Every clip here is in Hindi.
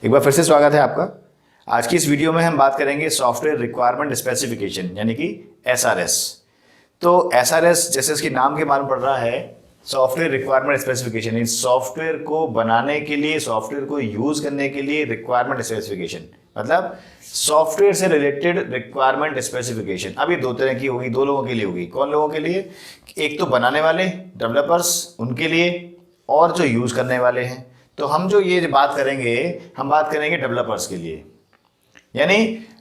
एक बार फिर से स्वागत है आपका। आज की इस वीडियो में हम बात करेंगे सॉफ्टवेयर रिक्वायरमेंट स्पेसिफिकेशन यानी कि एसआरएस। तो एसआरएस जैसे इसके नाम के मालूम पड़ रहा है, सॉफ्टवेयर रिक्वायरमेंट स्पेसिफिकेशन, इन सॉफ्टवेयर को बनाने के लिए, सॉफ्टवेयर को यूज करने के लिए रिक्वायरमेंट स्पेसिफिकेशन, मतलब सॉफ्टवेयर से रिलेटेड रिक्वायरमेंट स्पेसिफिकेशन। अब ये दो तरह की होगी, दो लोगों के लिए होगी। कौन लोगों के लिए? एक तो बनाने वाले डेवलपर्स, उनके लिए, और जो यूज करने वाले हैं। तो हम जो ये बात करेंगे, हम बात करेंगे डेवलपर्स के लिए, यानी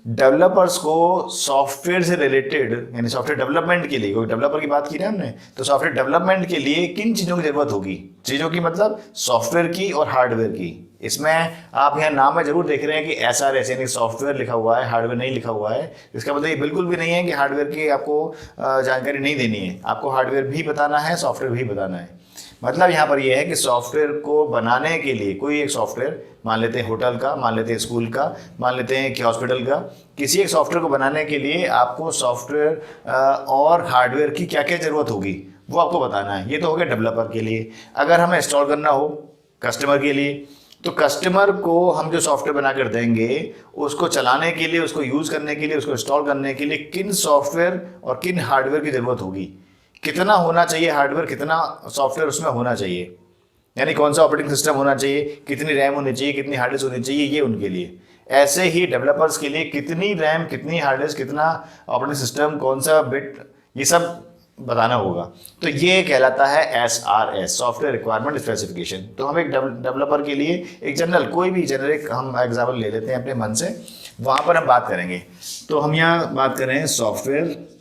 डेवलपर्स को सॉफ्टवेयर से रिलेटेड, यानी सॉफ्टवेयर डेवलपमेंट के लिए, कोई डेवलपर की बात की ना हमने, तो सॉफ्टवेयर डेवलपमेंट के लिए किन चीज़ों की जरूरत होगी? चीज़ों की मतलब सॉफ्टवेयर की और हार्डवेयर की। इसमें आप यहाँ नाम में जरूर देख रहे हैं कि एसआरएस यानी सॉफ्टवेयर लिखा हुआ है, हार्डवेयर नहीं लिखा हुआ है। इसका मतलब ये बिल्कुल भी नहीं है कि हार्डवेयर की आपको जानकारी नहीं देनी है। आपको हार्डवेयर भी बताना है, सॉफ्टवेयर भी बताना है। मतलब यहाँ पर यह है कि सॉफ्टवेयर को बनाने के लिए कोई एक सॉफ्टवेयर, मान लेते हैं होटल का, मान लेते हैं स्कूल का, मान लेते हैं कि हॉस्पिटल का, किसी एक सॉफ्टवेयर को बनाने के लिए आपको सॉफ्टवेयर और हार्डवेयर की क्या क्या ज़रूरत होगी वो आपको बताना है। ये तो हो गया डेवलपर के लिए। अगर हमें इंस्टॉल करना हो कस्टमर के लिए, तो कस्टमर को हम जो सॉफ्टवेयर बनाकर देंगे, उसको चलाने के लिए, उसको यूज़ करने के लिए, उसको इंस्टॉल करने के लिए किन सॉफ्टवेयर और किन हार्डवेयर की ज़रूरत होगी, कितना होना चाहिए हार्डवेयर, कितना सॉफ्टवेयर उसमें होना चाहिए, यानी कौन सा ऑपरेटिंग सिस्टम होना चाहिए, कितनी रैम होनी चाहिए, कितनी हार्ड डिस्क होनी चाहिए, ये उनके लिए। ऐसे ही डेवलपर्स के लिए कितनी रैम, कितनी हार्ड डिस्क, कितना ऑपरेटिंग सिस्टम, कौन सा बिट, ये सब बताना होगा। तो ये कहलाता है एसआरएस, सॉफ्टवेयर रिक्वायरमेंट स्पेसिफिकेशन। तो हम एक डेवलपर के लिए एक जनरल, कोई भी जेनरिक हम एग्जाम्पल ले लेते हैं अपने मन से, वहाँ पर हम बात करेंगे। तो हम यहाँ बात कर रहे हैं सॉफ्टवेयर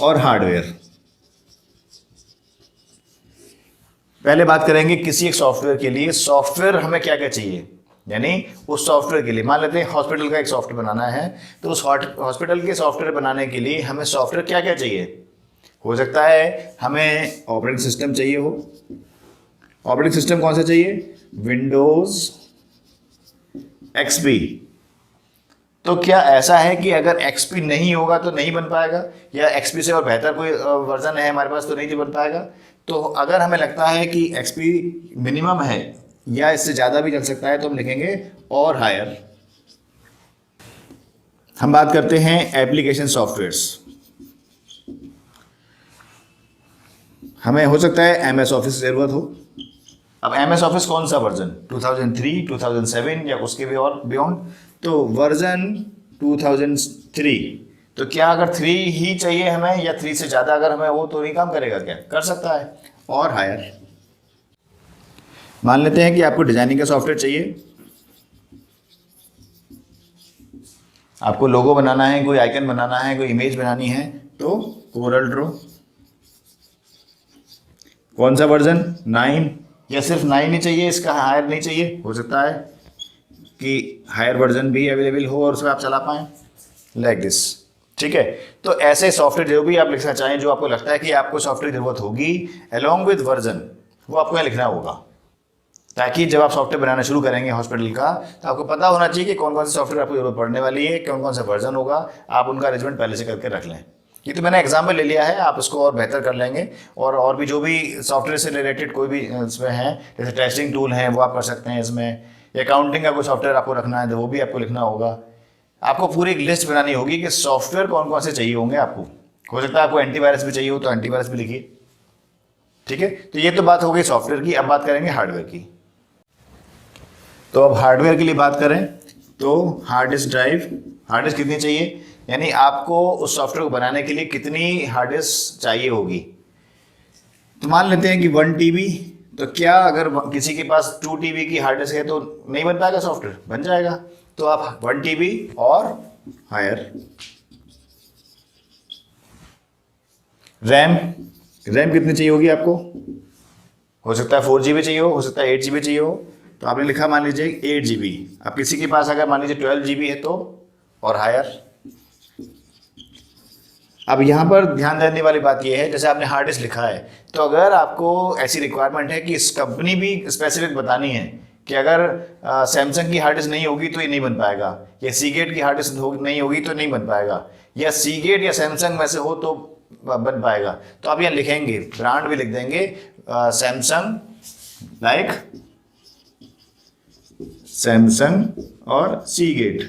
और हार्डवेयर। पहले बात करेंगे किसी एक सॉफ्टवेयर के लिए, सॉफ्टवेयर हमें क्या क्या चाहिए, यानी उस सॉफ्टवेयर के लिए, मान लेते हैं हॉस्पिटल का एक सॉफ्टवेयर बनाना है, तो उस हॉस्पिटल के सॉफ्टवेयर बनाने के लिए हमें सॉफ्टवेयर क्या क्या चाहिए? हो सकता है हमें ऑपरेटिंग सिस्टम चाहिए हो। ऑपरेटिंग सिस्टम कौन सा चाहिए? Windows XP. तो क्या ऐसा है कि अगर XP नहीं होगा तो नहीं बन पाएगा, या XP से और बेहतर कोई वर्जन है हमारे पास तो नहीं बन पाएगा? तो अगर हमें लगता है कि XP मिनिमम है या इससे ज़्यादा भी चल सकता है, तो हम लिखेंगे और हायर। हम बात करते हैं एप्लीकेशन सॉफ्टवेयर्स। हमें हो सकता है MS ऑफिस की ज़रूरत हो। अब MS ऑफिस कौन सा वर्जन? 2003, 2007 या उसके भी और बियॉन्ड? तो वर्जन 2003। तो क्या अगर 3 ही चाहिए हमें, या 3 से ज़्यादा अगर हमें हो तो नहीं काम करेगा? क्या कर सकता है? और हायर। मान लेते हैं कि आपको डिजाइनिंग का सॉफ्टवेयर चाहिए, आपको लोगो बनाना है, कोई आइकन बनाना है, कोई इमेज बनानी है, तो कोरल ड्रॉ। कौन सा वर्जन? 9। या सिर्फ 9 ही चाहिए, इसका हायर नहीं चाहिए? हो सकता है कि हायर वर्जन भी अवेलेबल हो और उसमें आप चला पाएँ, लाइक दिस। ठीक है। तो ऐसे सॉफ्टवेयर जो भी आप लिखना चाहें, जो आपको लगता है कि आपको सॉफ्टवेयर जरूरत होगी अलोंग विद वर्जन, वो आपको यहाँ लिखना होगा, ताकि जब आप सॉफ्टवेयर बनाना शुरू करेंगे हॉस्पिटल का, तो आपको पता होना चाहिए कि कौन कौन से सॉफ्टवेयर आपको जरूरत पड़ने वाली है, कौन कौन सा वर्जन होगा। आप उनका अरेंजमेंट पहले से करके रख लें। ये तो मैंने एग्जाम्पल ले लिया है, आप इसको और बेहतर कर लेंगे। और भी जो भी सॉफ्टवेयर से रिलेटेड कोई भी इसमें है, जैसे टेस्टिंग टूल है, वो आप कर सकते हैं इसमें। अकाउंटिंग का कोई सॉफ्टवेयर आपको रखना है तो वो भी आपको लिखना होगा। आपको पूरी एक लिस्ट बनानी होगी कि सॉफ्टवेयर कौन कौन से चाहिए होंगे आपको। हो सकता है आपको एंटीवायरस भी चाहिए हो तो एंटीवायरस भी लिखिए। ठीक है। तो ये तो बात हो गई सॉफ्टवेयर की। अब बात करेंगे हार्डवेयर की। तो अब हार्डवेयर के लिए बात करें तो hard disk drive, hard disk कितनी चाहिए, यानी आपको उस सॉफ्टवेयर को बनाने के लिए कितनी हार्ड डिस्क चाहिए होगी। तो मान लेते हैं कि 1 TB। तो क्या अगर किसी के पास 2 TB की हार्ड डिस्क है तो नहीं बन पाएगा सॉफ्टवेयर? बन जाएगा। तो आप 1 TB और हायर। रैम, रैम कितनी चाहिए होगी आपको? हो सकता है 4 GB चाहिए हो सकता है 8 GB चाहिए हो। तो आपने लिखा मान लीजिए 8 GB। अब किसी के पास अगर मान लीजिए 12 GB है तो और हायर। अब यहाँ पर ध्यान देने वाली बात यह है, जैसे आपने हार्ड डिस्क लिखा है, तो अगर आपको ऐसी रिक्वायरमेंट है कि इस कंपनी भी स्पेसिफिक बतानी है कि अगर सैमसंग की हार्ड डिस्क नहीं होगी तो ये नहीं बन पाएगा, या सीगेट की हार्ड डिस्क नहीं होगी तो नहीं बन पाएगा, या सीगेट या सैमसंग में से हो तो बन पाएगा, तो आप यहाँ लिखेंगे, ब्रांड भी लिख देंगे सैमसंग, लाइक सैमसंग और सीगेट।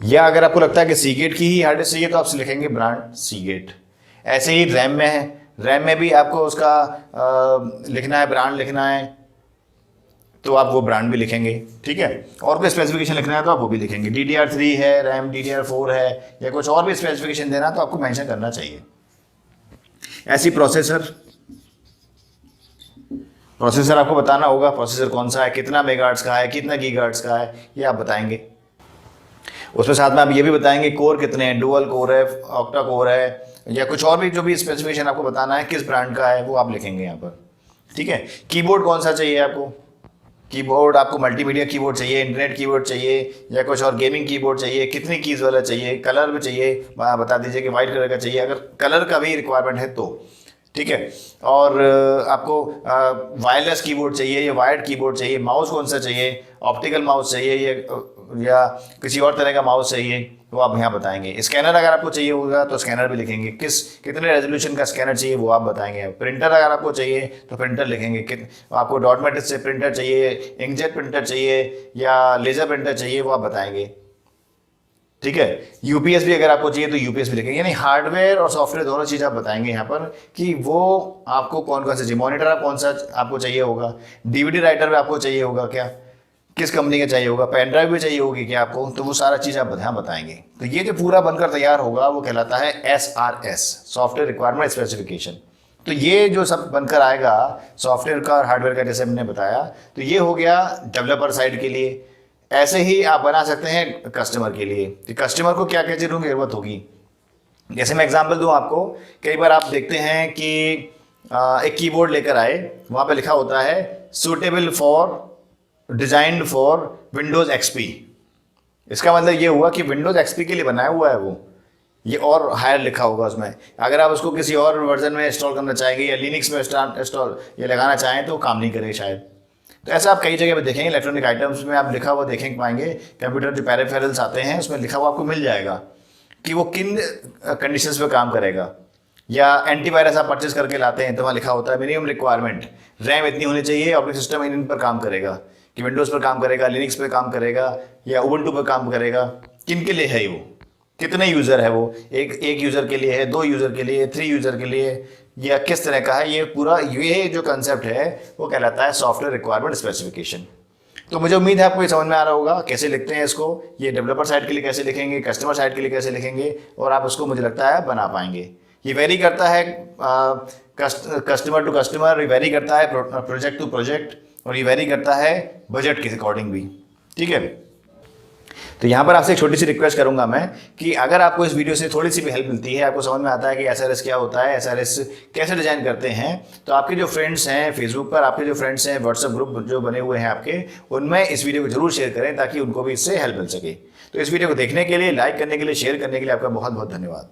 या अगर आपको लगता है कि सीगेट की ही हार्ड डिस्क चाहिए तो आप लिखेंगे ब्रांड सीगेट। ऐसे ही रैम में है, रैम में भी आपको उसका लिखना है, ब्रांड लिखना है, तो आप वो ब्रांड भी लिखेंगे, ठीक है। और कोई स्पेसिफिकेशन लिखना है तो आप वो भी लिखेंगे। DDR3 है, रैम DDR4 है, या कुछ और भी स्पेसिफिकेशन देना तो आपको मेंशन करना चाहिए। ऐसी प्रोसेसर आपको बताना होगा, प्रोसेसर कौन सा है, कितना मेगाहर्ट्ज का है, कितना गीगाहर्ट्ज का है, ये आप बताएंगे। उसमें साथ में आप ये भी बताएंगे कोर कितने हैं, डुअल कोर है, ऑक्टा कोर है, या कुछ और भी जो भी स्पेसिफिकेशन आपको बताना है, किस ब्रांड का है, वो आप लिखेंगे यहाँ पर, ठीक है। कीबोर्ड कौन सा चाहिए आपको, कीबोर्ड आपको मल्टीमीडिया कीबोर्ड चाहिए, इंटरनेट कीबोर्ड चाहिए, या कुछ और गेमिंग कीबोर्ड चाहिए, कितनी कीज वाला चाहिए, कलर भी चाहिए, बता दीजिए कि वाइट कलर का चाहिए अगर कलर का भी रिक्वायरमेंट है तो, ठीक है। और आपको वायरलेस कीबोर्ड चाहिए या वायर्ड कीबोर्ड चाहिए, माउस कौन सा चाहिए, ऑप्टिकल माउस चाहिए या किसी और तरह का माउस चाहिए, तो आप यहाँ बताएंगे। स्कैनर अगर आपको चाहिए होगा तो स्कैनर भी लिखेंगे, कितने रेजोल्यूशन का स्कैनर चाहिए वो आप बताएंगे। प्रिंटर अगर आपको चाहिए तो प्रिंटर लिखेंगे, आपको डॉट मैट्रिक्स से प्रिंटर चाहिए, इंकजेट प्रिंटर चाहिए या लेजर प्रिंटर चाहिए, वो आप बताएंगे, ठीक है। यूपीएस भी अगर आपको चाहिए तो यूपीएस भी लिखेंगे। यानी हार्डवेयर और सॉफ्टवेयर दोनों चीज़ आप बताएंगे यहाँ पर कि वो आपको कौन कौन सा चाहिए। मॉनिटर आप कौन सा आपको चाहिए होगा, डीवीडी राइटर भी आपको चाहिए होगा क्या, किस कंपनी का चाहिए होगा, पेन ड्राइव भी चाहिए होगी क्या आपको, तो वो सारा चीज़ आप यहाँ बताएंगे। तो ये जो पूरा बनकर तैयार होगा वो कहलाता है SRS, सॉफ्टवेयर रिक्वायरमेंट स्पेसिफिकेशन। तो ये जो सब बनकर आएगा सॉफ्टवेयर का और हार्डवेयर का, जैसे हमने बताया, तो ये हो गया डेवलपर साइड के लिए। ऐसे ही आप बना सकते हैं कस्टमर के लिए, कि कस्टमर को क्या क्या चीज़ों की जरूरत होगी। जैसे मैं एग्जांपल दूं आपको, कई बार आप देखते हैं कि एक कीबोर्ड लेकर आए, वहाँ पे लिखा होता है suitable for, designed for Windows XP। इसका मतलब ये हुआ कि विंडोज XP के लिए बनाया हुआ है वो, ये और हायर लिखा होगा उसमें। अगर आप उसको किसी और वर्जन में इंस्टॉल करना चाहेंगे या लिनक्स में इंस्टॉल ये लगाना चाहें तो काम नहीं करेगा शायद। तो ऐसा आप कई जगह पे देखेंगे, इलेक्ट्रॉनिक आइटम्स में आप लिखा हुआ देखेंगे पाएंगे, कंप्यूटर जो पेरिफेरल्स आते हैं उसमें लिखा हुआ आपको मिल जाएगा कि वो किन कंडीशंस पे काम करेगा। या एंटीवायरस आप परचेज करके लाते हैं तो वहाँ लिखा होता है मिनिमम रिक्वायरमेंट, रैम इतनी होनी चाहिए, ऑपरेटिंग सिस्टम इन पर काम करेगा, कि विंडोज़ पर काम करेगा, लिनक्स पर काम करेगा या उबुंटू पर काम करेगा, किन के लिए है वो, कितने यूज़र है वो, एक यूज़र के लिए है, 2 यूज़र के लिए, 3 यूज़र के लिए, या किस तरह का है। ये पूरा ये जो कंसेप्ट है वो कहलाता है सॉफ्टवेयर रिक्वायरमेंट स्पेसिफिकेशन। तो मुझे उम्मीद है आपको ये समझ में आ रहा होगा कैसे लिखते हैं इसको, ये डेवलपर साइड के लिए कैसे लिखेंगे, कस्टमर साइड के लिए कैसे लिखेंगे, और आप उसको मुझे लगता है बना पाएंगे। ये वेरी करता है कस्टमर टू कस्टमर, ये वेरी करता है प्रोजेक्ट टू प्रोजेक्ट, और ये वेरी करता है बजट के अकॉर्डिंग भी, ठीक है। तो यहाँ पर आपसे एक छोटी सी रिक्वेस्ट करूंगा मैं कि अगर आपको इस वीडियो से थोड़ी सी भी हेल्प मिलती है, आपको समझ में आता है कि SRS क्या होता है, SRS कैसे डिजाइन करते हैं, तो आपके जो फ्रेंड्स हैं फेसबुक पर, आपके जो फ्रेंड्स हैं व्हाट्सएप ग्रुप जो बने हुए हैं आपके, उनमें इस वीडियो को जरूर शेयर करें ताकि उनको भी इससे हेल्प मिल सके। तो इस वीडियो को देखने के लिए, लाइक करने के लिए, शेयर करने के लिए आपका बहुत बहुत धन्यवाद।